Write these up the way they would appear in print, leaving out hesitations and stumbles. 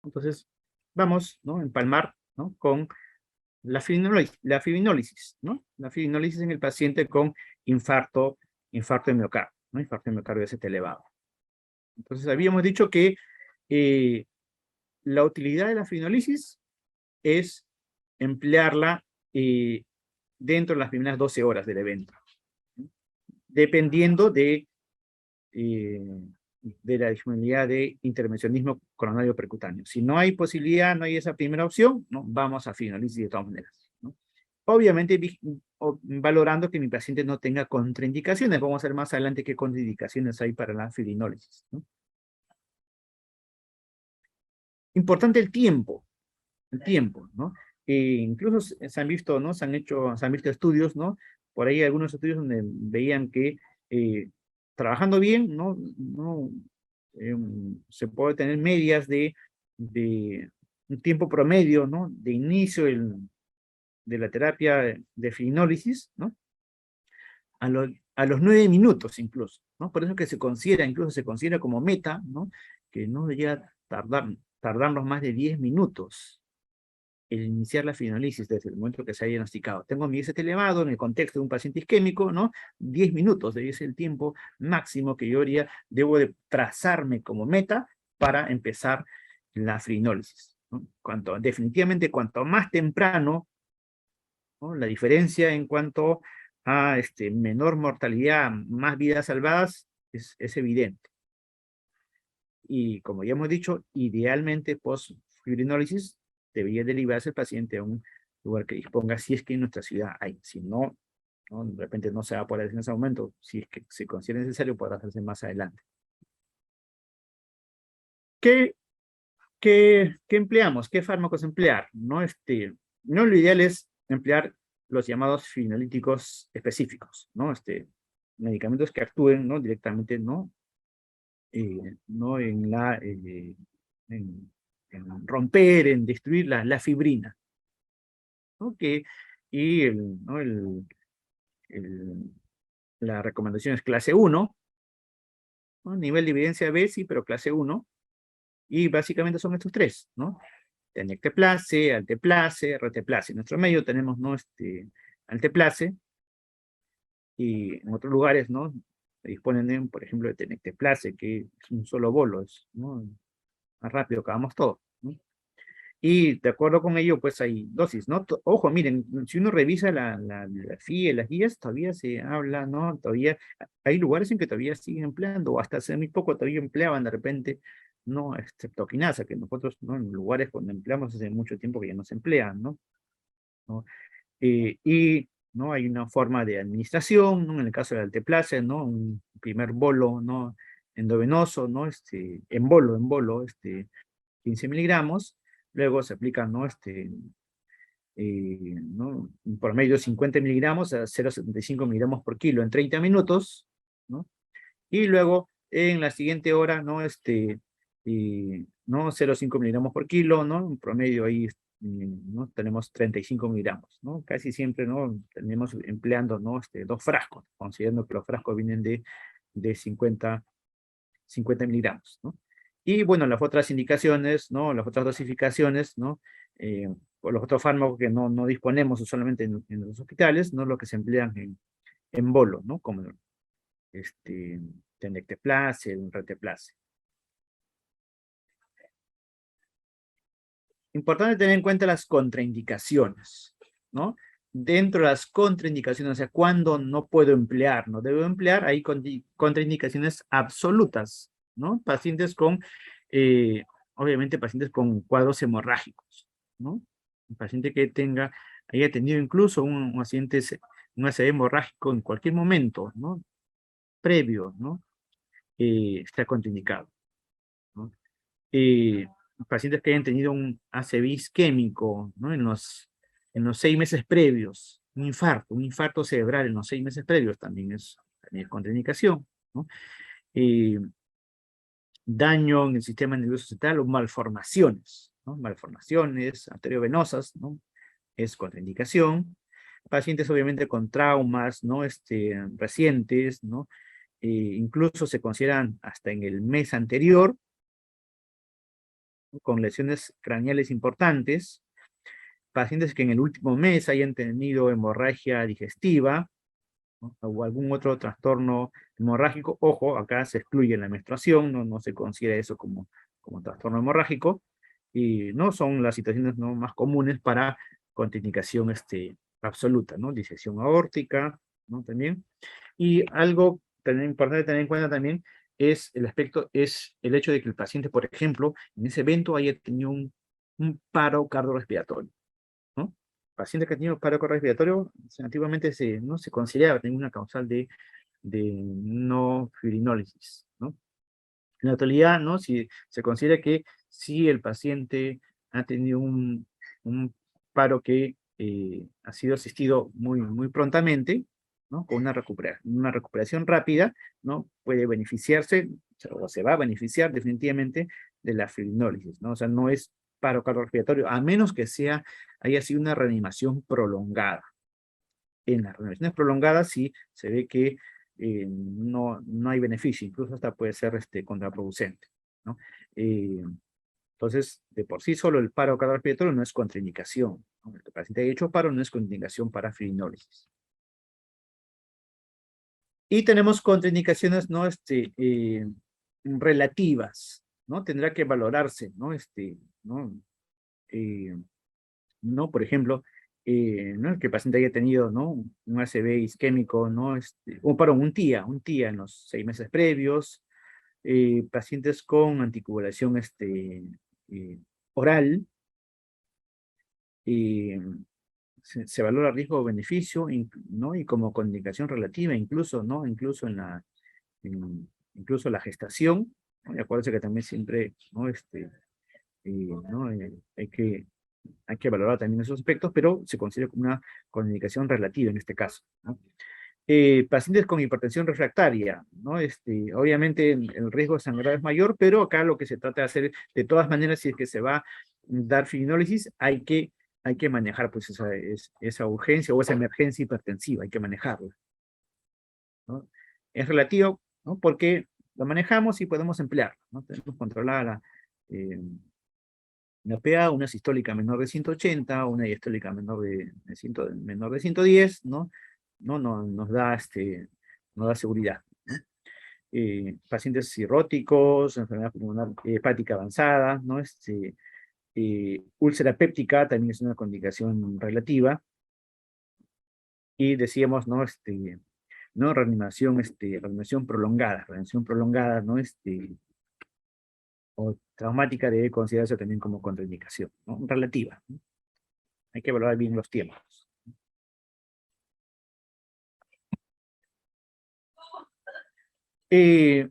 Entonces, vamos, ¿no?, a empalmar, ¿no?, con la fibrinólisis, ¿no? La fibrinólisis en el paciente con infarto de miocardio, ¿no? Infarto de miocardio ST elevado. Entonces, habíamos dicho que la utilidad de la fibrinólisis es emplearla dentro de las primeras 12 horas del evento, ¿no?, dependiendo de la disponibilidad de intervencionismo coronario percutáneo. Si no hay posibilidad, no hay esa primera opción, ¿no?, vamos a fibrinólisis de todas maneras, ¿no? Obviamente, valorando que mi paciente no tenga contraindicaciones. Vamos a ver más adelante qué contraindicaciones hay para la fibrinólisis, ¿no? Importante el tiempo, ¿no? Incluso se han visto, ¿no? Se han visto estudios, ¿no? Por ahí algunos estudios donde veían que trabajando bien, ¿no? Se puede tener medias de un tiempo promedio, ¿no?, de inicio de la terapia de fibrinólisis, ¿no?, a los 9 minutos incluso, ¿no? Por eso que incluso se considera como meta, ¿no?, que no debería tardarnos más de 10 minutos el iniciar la fibrinólisis desde el momento que se ha diagnosticado. Tengo mi IST elevado en el contexto de un paciente isquémico, ¿no? 10 minutos debe ser el tiempo máximo que yo debo de trazarme como meta para empezar la fibrinólisis, ¿no? Definitivamente, cuanto más temprano, ¿no?, la diferencia en cuanto a menor mortalidad, más vidas salvadas, es evidente. Y como ya hemos dicho, idealmente post-fibrinólisis debería derivarse el paciente a un lugar que disponga, si es que en nuestra ciudad hay. Si no, ¿no?, de repente no se va a poder hacer en ese momento. Si es que se considera necesario, podrá hacerse más adelante. ¿Qué empleamos? ¿Qué fármacos emplear? ¿No? No, lo ideal es emplear los llamados fibrinolíticos específicos, ¿no? Medicamentos que actúen, ¿no?, directamente, ¿no?, no en romper, en destruir la fibrina, ¿no? ¿No?, el- la recomendación es clase 1, ¿no? Nivel de evidencia B, sí, pero clase 1, y básicamente son estos tres, ¿no? Tenecteplase, alteplase, reteplase. En nuestro medio tenemos, ¿no?, alteplase, y en otros lugares, ¿no?, se disponen, por ejemplo, de tenecteplase, que es un solo bolo, ¿no?, más rápido acabamos todo, ¿no? Y de acuerdo con ello, pues hay dosis, ¿no? Ojo, miren, si uno revisa la FIE, las guías, todavía se habla, ¿no? Todavía hay lugares en que todavía siguen empleando, o hasta hace muy poco todavía empleaban de repente, ¿no?, streptokinasa, que nosotros, ¿no?, en lugares donde empleamos hace mucho tiempo que ya no se emplean, ¿no? ¿No? ¿No?, hay una forma de administración, ¿no? En el caso del alteplase, ¿no?, un primer bolo, ¿no?, endovenoso, ¿no?, en bolo, 15 miligramos, luego se aplican, ¿no?, ¿no?, en promedio 50 miligramos a 0,75 miligramos por kilo en 30 minutos, ¿no? Y luego, en la siguiente hora, ¿no?, ¿no?, 0,5 miligramos por kilo, ¿no? En promedio ahí, ¿no?, tenemos 35 miligramos, ¿no? Casi siempre, ¿no?, tenemos empleando, ¿no?, 2 frascos, considerando que los frascos vienen de 50 miligramos, ¿no? Y bueno, las otras indicaciones, ¿no?, las otras dosificaciones, ¿no?, o los otros fármacos que no disponemos solamente en los hospitales, ¿no?, lo que se emplean en bolo, ¿no?, como tenecteplase, reteplase. Importante tener en cuenta las contraindicaciones, ¿no? Dentro de las contraindicaciones, o sea, cuando no puedo emplear, no debo emplear, hay contraindicaciones absolutas, ¿no? Pacientes eh, obviamente pacientes con cuadros hemorrágicos, ¿no? Un paciente que haya tenido incluso un ACV hemorrágico en cualquier momento, ¿no?, previo, ¿no?, está contraindicado, ¿no? eh, Pacientes que hayan tenido un ACV isquémico, ¿no?, en los 6 meses previos, un infarto cerebral en los 6 meses previos también es contraindicación, ¿no? Eh, Daño en el sistema nervioso central o malformaciones, ¿no? Malformaciones arteriovenosas, ¿no?, es contraindicación. Pacientes obviamente con traumas, ¿no?, recientes, ¿no? Incluso se consideran hasta en el mes anterior, con lesiones craneales importantes, pacientes que en el último mes hayan tenido hemorragia digestiva, ¿no? O algún otro trastorno hemorrágico. Ojo, acá se excluye la menstruación, no se considera eso como trastorno hemorrágico, y no son las situaciones no más comunes para contraindicación absoluta, ¿no? Disección aórtica, ¿no? También. Y algo también importante tener en cuenta también es el hecho de que el paciente, por ejemplo, en ese evento haya tenido un paro cardiorrespiratorio, ¿no? Paciente que ha tenido paro cardiorrespiratorio, antiguamente no se consideraba tener una causal de no fibrinólisis, ¿no? En la actualidad, ¿no? Si se considera que si el paciente ha tenido un paro que ha sido asistido muy prontamente, ¿no? Con una recuperación rápida, ¿no? Puede beneficiarse, o se va a beneficiar definitivamente de la fibrinólisis, ¿no? O sea, no es paro cardiorrespiratorio, a menos que haya sido una reanimación prolongada. En las reanimaciones prolongadas sí se ve que no hay beneficio, incluso hasta puede ser contraproducente, ¿no? Eh, entonces, de por sí solo el paro cardiorrespiratorio no es contraindicación, ¿no? El paciente ha hecho paro no es contraindicación para fibrinólisis. Y tenemos contraindicaciones, ¿no? Relativas, ¿no? Tendrá que valorarse, ¿no? ¿No? Eh, ¿No? Por ejemplo, ¿no? Que el paciente haya tenido, ¿no? Un ACV isquémico, ¿no? Un TIA en los 6 meses previos, pacientes con anticoagulación eh, oral, eh, se valora riesgo o beneficio, ¿no? Y como contraindicación relativa, incluso, ¿no? Incluso la gestación, ¿no? Y acuérdense que también siempre, ¿no? ¿No? Hay que valorar también esos aspectos, pero se considera como una contraindicación relativa en este caso, ¿no? Pacientes con hipertensión refractaria, ¿no? Obviamente el riesgo de sangrar es mayor, pero acá lo que se trata de hacer, de todas maneras, si es que se va a dar fibrinólisis, hay que manejar pues esa urgencia o esa emergencia hipertensiva, hay que manejarla, ¿no? Es relativo, ¿no? Porque lo manejamos y podemos emplearlo, ¿no? Tenemos controlada la PA, una sistólica menor de 180, una diastólica menor de 110, ¿no? Nos da, nos da seguridad, ¿no? Pacientes cirróticos, enfermedad pulmonar hepática avanzada, ¿no? Úlcera péptica también es una contraindicación relativa. Y decíamos, ¿no? ¿No? Reanimación prolongada, ¿no? O traumática debe considerarse también como contraindicación, ¿no? Relativa, ¿no? Hay que evaluar bien los tiempos. Eh,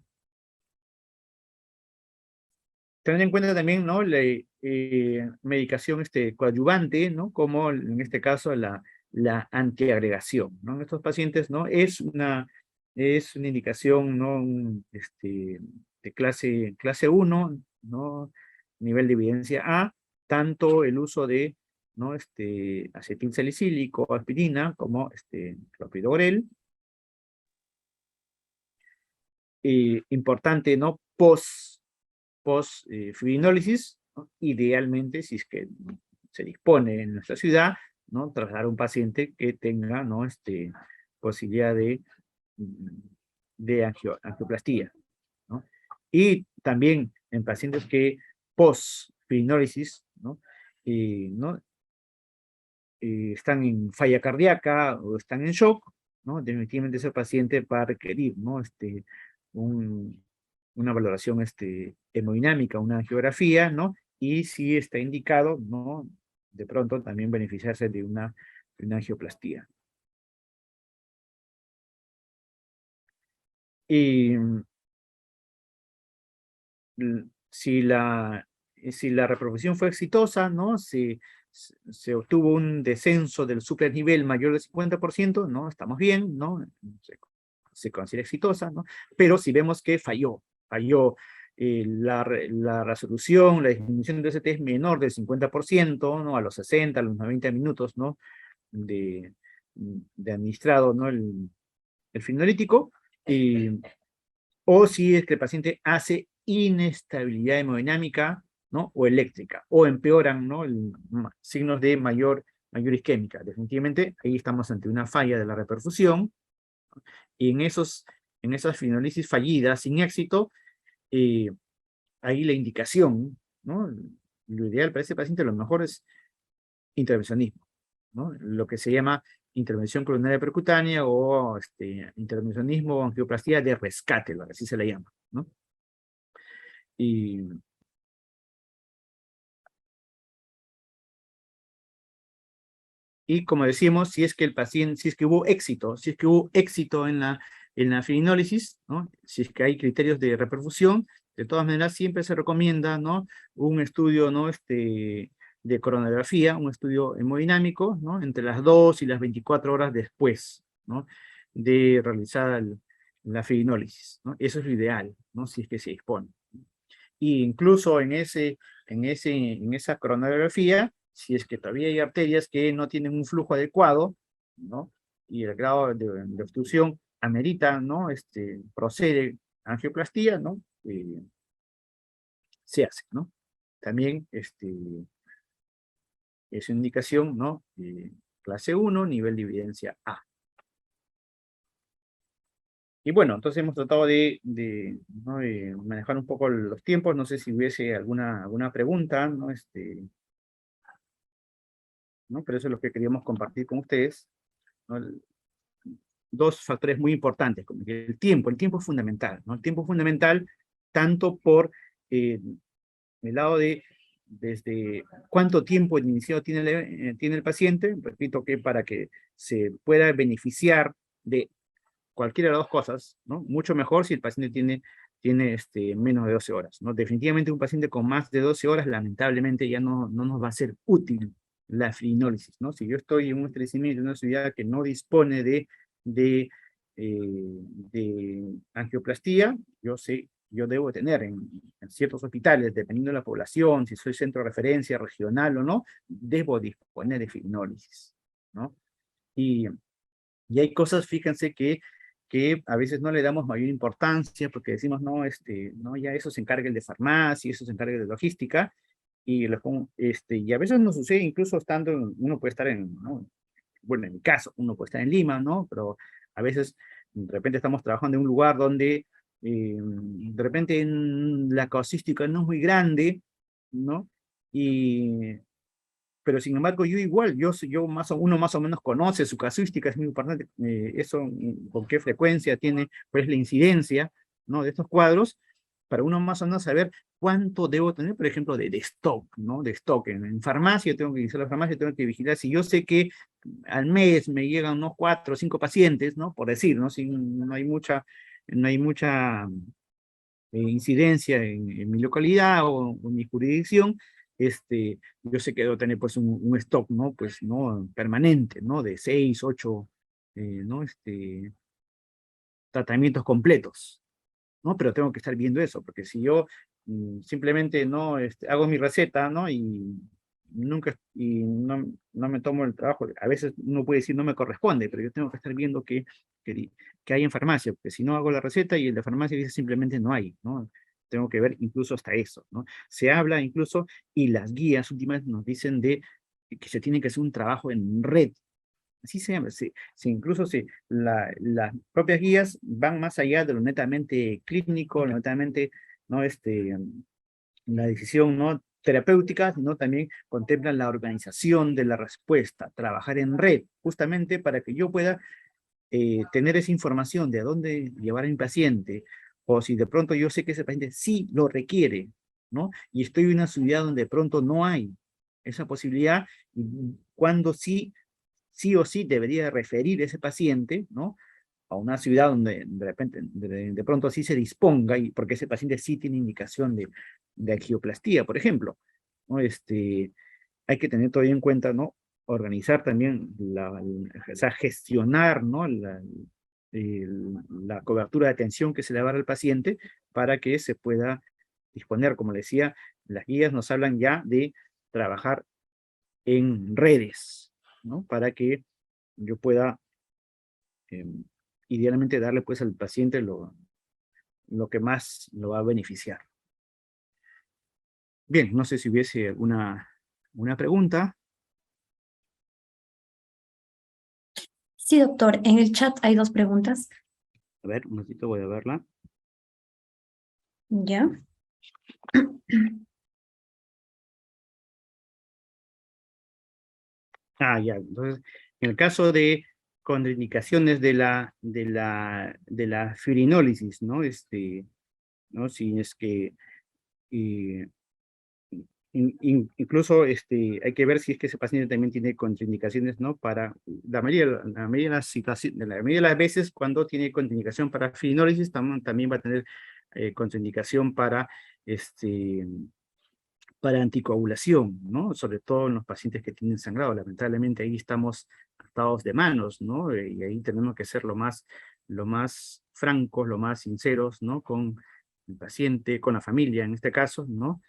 Tener en cuenta también, ¿no? La medicación coadyuvante, ¿no? Como en este caso la antiagregación, ¿no? En estos pacientes, ¿no? Es una indicación, ¿no? De clase 1, ¿no? Nivel de evidencia A, tanto el uso de, ¿no? Acetilsalicílico, aspirina, como clopidogrel. Importante, ¿no? Fibrinólisis, ¿no? Idealmente, si es que se dispone en nuestra ciudad, ¿no? Trasladar a un paciente que tenga, ¿no? Posibilidad de angioplastía, ¿no? Y también en pacientes que post-fibrinólisis, ¿no? ¿No? Están en falla cardíaca o están en shock, ¿no? Definitivamente ese paciente va a requerir, ¿no? Un, una valoración hemodinámica, una angiografía, ¿no? Y si está indicado, ¿no? De pronto también beneficiarse de una angioplastía. Y si si la reproducción fue exitosa, ¿no? Si se obtuvo un descenso del supernivel mayor del 50%, ¿no? Estamos bien, ¿no? Se considera exitosa, ¿no? Pero si vemos que falló la resolución, la disminución de ST es menor del 50%, ¿no? A los 60, a los 90 minutos, ¿no? De, de administrado, ¿no? El fibrinolítico, o si es que el paciente hace inestabilidad hemodinámica, ¿no? O eléctrica, o empeoran, ¿no? Signos de mayor isquémica. Definitivamente, ahí estamos ante una falla de la reperfusión, y en esas fibrinolisis fallidas, sin éxito, ahí la indicación, ¿no? Lo ideal para ese paciente, lo mejor es intervencionismo, ¿no? Lo que se llama intervención coronaria percutánea o intervencionismo o angioplastía de rescate, así se le llama, ¿no? Y, y como decimos, si es que el paciente, si es que hubo éxito en la fibrinólisis, ¿no? Si es que hay criterios de reperfusión, de todas maneras siempre se recomienda, ¿no? Un estudio, ¿no? De coronografía, un estudio hemodinámico, ¿no? Entre las 2 y las 24 horas después, ¿no? De realizar la fibrinólisis, ¿no? Eso es lo ideal, ¿no? Si es que se dispone. Y incluso en esa coronografía, si es que todavía hay arterias que no tienen un flujo adecuado, ¿no? Y el grado de obstrucción amerita, ¿no? Procede angioplastía, ¿no? Se hace, ¿no? También, es una indicación, ¿no? Clase 1, nivel de evidencia A. Y bueno, entonces hemos tratado ¿no? de manejar un poco los tiempos. No sé si hubiese alguna pregunta, ¿no? ¿No? Pero eso es lo que queríamos compartir con ustedes, ¿no? Dos factores muy importantes, como que el tiempo es fundamental, ¿no? El tiempo es fundamental tanto por el lado de desde cuánto tiempo iniciado tiene el paciente, repito que para que se pueda beneficiar de cualquiera de las dos cosas, ¿no? Mucho mejor si el paciente tiene menos de 12 horas, ¿no? Definitivamente un paciente con más de 12 horas, lamentablemente ya no nos va a ser útil la fibrinólisis, ¿no? Si yo estoy en un establecimiento, en una ciudad que no dispone de, de angioplastía, yo debo tener en ciertos hospitales, dependiendo de la población, si soy centro de referencia regional o no, debo disponer de fibrinólisis, ¿no? Y y hay cosas, fíjense, que a veces no le damos mayor importancia porque decimos, no, no, ya eso se encarga el de farmacia, eso se encarga de logística, y a veces nos sucede incluso uno puede estar ¿no? Bueno, en mi caso, uno puede estar en Lima, ¿no? Pero a veces, de repente estamos trabajando en un lugar donde, de repente la casuística no es muy grande, ¿no? Y pero sin embargo yo igual, uno más o menos conoce su casuística, es muy importante eso, con qué frecuencia tiene, cuál es la incidencia, ¿no? De estos cuadros, para uno más o menos saber cuánto debo tener, por ejemplo, de stock, ¿no? De stock. En farmacia, tengo que visitar la farmacia, tengo que vigilar, si yo sé que al mes me llegan unos 4 o 5 pacientes, ¿no? Por decir, ¿no? Si no hay mucha incidencia en mi localidad o en mi jurisdicción, yo sé que debo tener pues un stock, ¿no? Pues, ¿no? Permanente, ¿no? De 6, 8, ¿no? Tratamientos completos, ¿no? Pero tengo que estar viendo eso, porque si yo simplemente no hago mi receta, ¿no? Y no me tomo el trabajo, a veces uno puede decir no me corresponde, pero yo tengo que estar viendo que, que hay en farmacia, porque si no hago la receta y el de farmacia dice simplemente no hay, ¿no? Tengo que ver incluso hasta eso, ¿no? Se habla incluso, y las guías últimas nos dicen de que se tiene que hacer un trabajo en red. Así se llama, incluso si las propias guías van más allá de lo netamente clínico, lo netamente, ¿no? La decisión no terapéutica, sino también contemplan la organización de la respuesta, trabajar en red, justamente para que yo pueda tener esa información de a dónde llevar a mi paciente, o si de pronto yo sé que ese paciente sí lo requiere, ¿no? Y estoy en una ciudad donde de pronto no hay esa posibilidad, y cuando sí o sí debería referir ese paciente, ¿no? A una ciudad donde de repente, de pronto sí se disponga, y porque ese paciente sí tiene indicación de angioplastía, por ejemplo, ¿no? Hay que tener todavía en cuenta, ¿no? Organizar también, o sea, gestionar, ¿no? La cobertura de atención que se le va a dar al paciente para que se pueda disponer, como le decía, las guías nos hablan ya de trabajar en redes, ¿no? Para que yo pueda eh, idealmente darle pues al paciente lo que más lo va a beneficiar. Bien, no sé si hubiese una pregunta. Sí, doctor. En el chat hay dos preguntas. A ver, un momentito, voy a verla. ¿Ya? Ah, ya. Entonces, en el caso de contraindicaciones de la fibrinólisis, ¿no? ¿No? Si es que eh, incluso hay que ver si es que ese paciente también tiene contraindicaciones, ¿no? Para la mayoría de las situaciones, la mayoría de las veces cuando tiene contraindicación para fibrinólisis, también va a tener contraindicación este, para anticoagulación, ¿no? Sobre todo en los pacientes que tienen sangrado. Lamentablemente ahí estamos atados de manos, ¿no? Y ahí tenemos que ser lo más francos, lo más sinceros, ¿no? Con el paciente, con la familia en este caso, ¿no?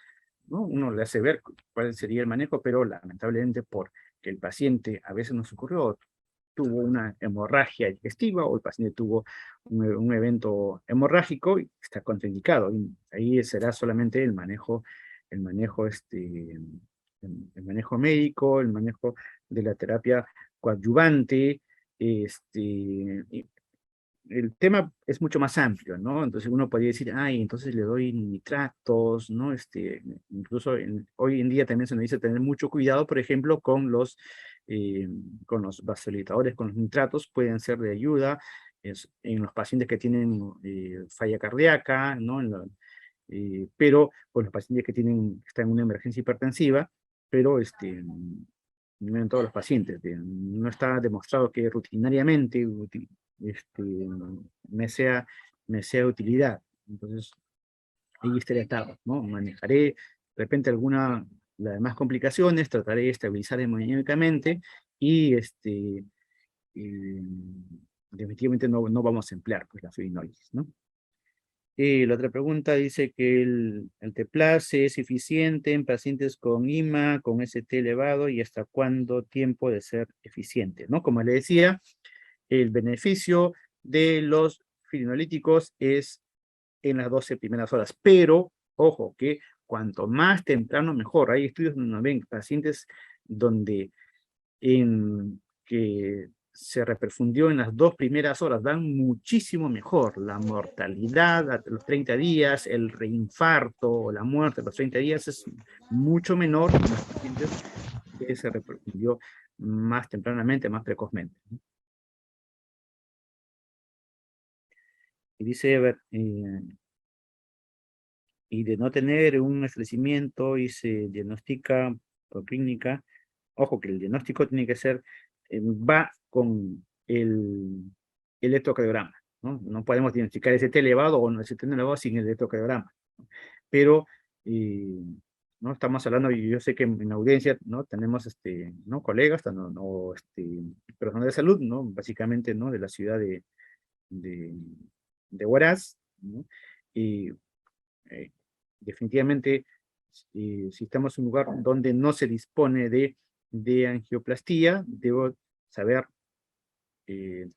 Uno le hace ver cuál sería el manejo, pero lamentablemente porque el paciente a veces nos ocurrió, tuvo una hemorragia digestiva o el paciente tuvo un evento hemorrágico y está contraindicado. Y ahí será solamente el manejo médico, el manejo de la terapia coadyuvante, y el tema es mucho más amplio, ¿no? Entonces uno podría decir, ay, entonces le doy nitratos, ¿no? Incluso hoy en día también se nos dice tener mucho cuidado, por ejemplo, con los vasodilatadores, con los nitratos, pueden ser de ayuda en los pacientes que tienen falla cardíaca, ¿no? Pero con los pacientes que están en una emergencia hipertensiva, pero no en todos los pacientes. No está demostrado que rutinariamente este, me sea, me sea de utilidad. Entonces, ahí estaría atado, ¿no? Manejaré de repente las demás complicaciones, trataré de estabilizar hemodinámicamente y eh, definitivamente no vamos a emplear pues, la fibrinólisis, ¿no? La otra pregunta dice que el Teplase es eficiente en pacientes con IMA, con ST elevado y hasta cuánto tiempo de ser eficiente, ¿no? Como le decía, el beneficio de los fibrinolíticos es en las 12 primeras horas, pero ojo que cuanto más temprano mejor. Hay estudios donde ven pacientes donde que se reperfundió en las 2 primeras horas, dan muchísimo mejor. La mortalidad a los 30 días, el reinfarto o la muerte a los 30 días es mucho menor en los pacientes que se reperfundió más tempranamente, más precozmente. Y dice, a ver, y de no tener un estreñimiento y se diagnostica por clínica, ojo que el diagnóstico tiene que ser, va con el electrocardiograma, ¿no? No podemos diagnosticar ese T elevado o no ese T elevado sin el electrocardiograma, ¿no? Pero, no estamos hablando, y yo sé que en la audiencia, ¿no? Tenemos, ¿no? Colegas, personal de salud, ¿no? Básicamente, ¿no? De la ciudad de, de Huaraz, ¿no? Y eh, definitivamente, si estamos en un lugar donde no se dispone de angioplastía, debo saber,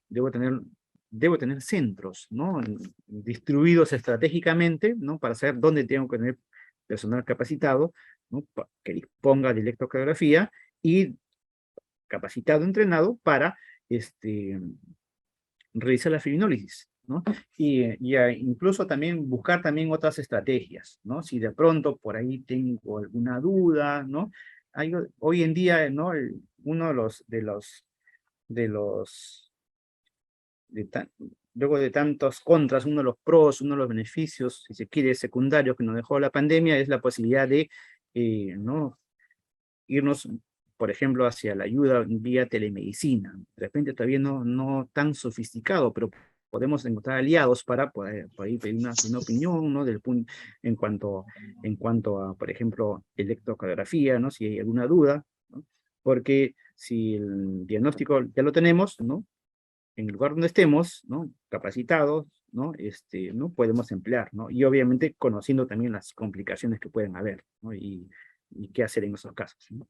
debo tener centros, ¿no? Distribuidos estratégicamente, ¿no? Para saber dónde tengo que tener personal capacitado, ¿no? Que disponga de electrocardiografía y capacitado, entrenado para realizar la fibrinólisis, ¿no? Incluso también buscar también otras estrategias, ¿no? Si de pronto por ahí tengo alguna duda, ¿no? Hoy en día, ¿no? Uno de los, de tan- luego de tantos contras, uno de los pros, uno de los beneficios, si se quiere, secundarios que nos dejó la pandemia es la posibilidad de, ¿no? Irnos, por ejemplo, hacia la ayuda vía telemedicina. De repente todavía no tan sofisticado, pero podemos encontrar aliados para poder pedir una opinión, ¿no? En cuanto a, por ejemplo, electrocardiografía, ¿no? Si hay alguna duda, ¿no? Porque si el diagnóstico ya lo tenemos, ¿no? En el lugar donde estemos, ¿no? Capacitados, ¿no? ¿No? Podemos emplear, ¿no? Y obviamente conociendo también las complicaciones que pueden haber, ¿no? Y qué hacer en esos casos, ¿no?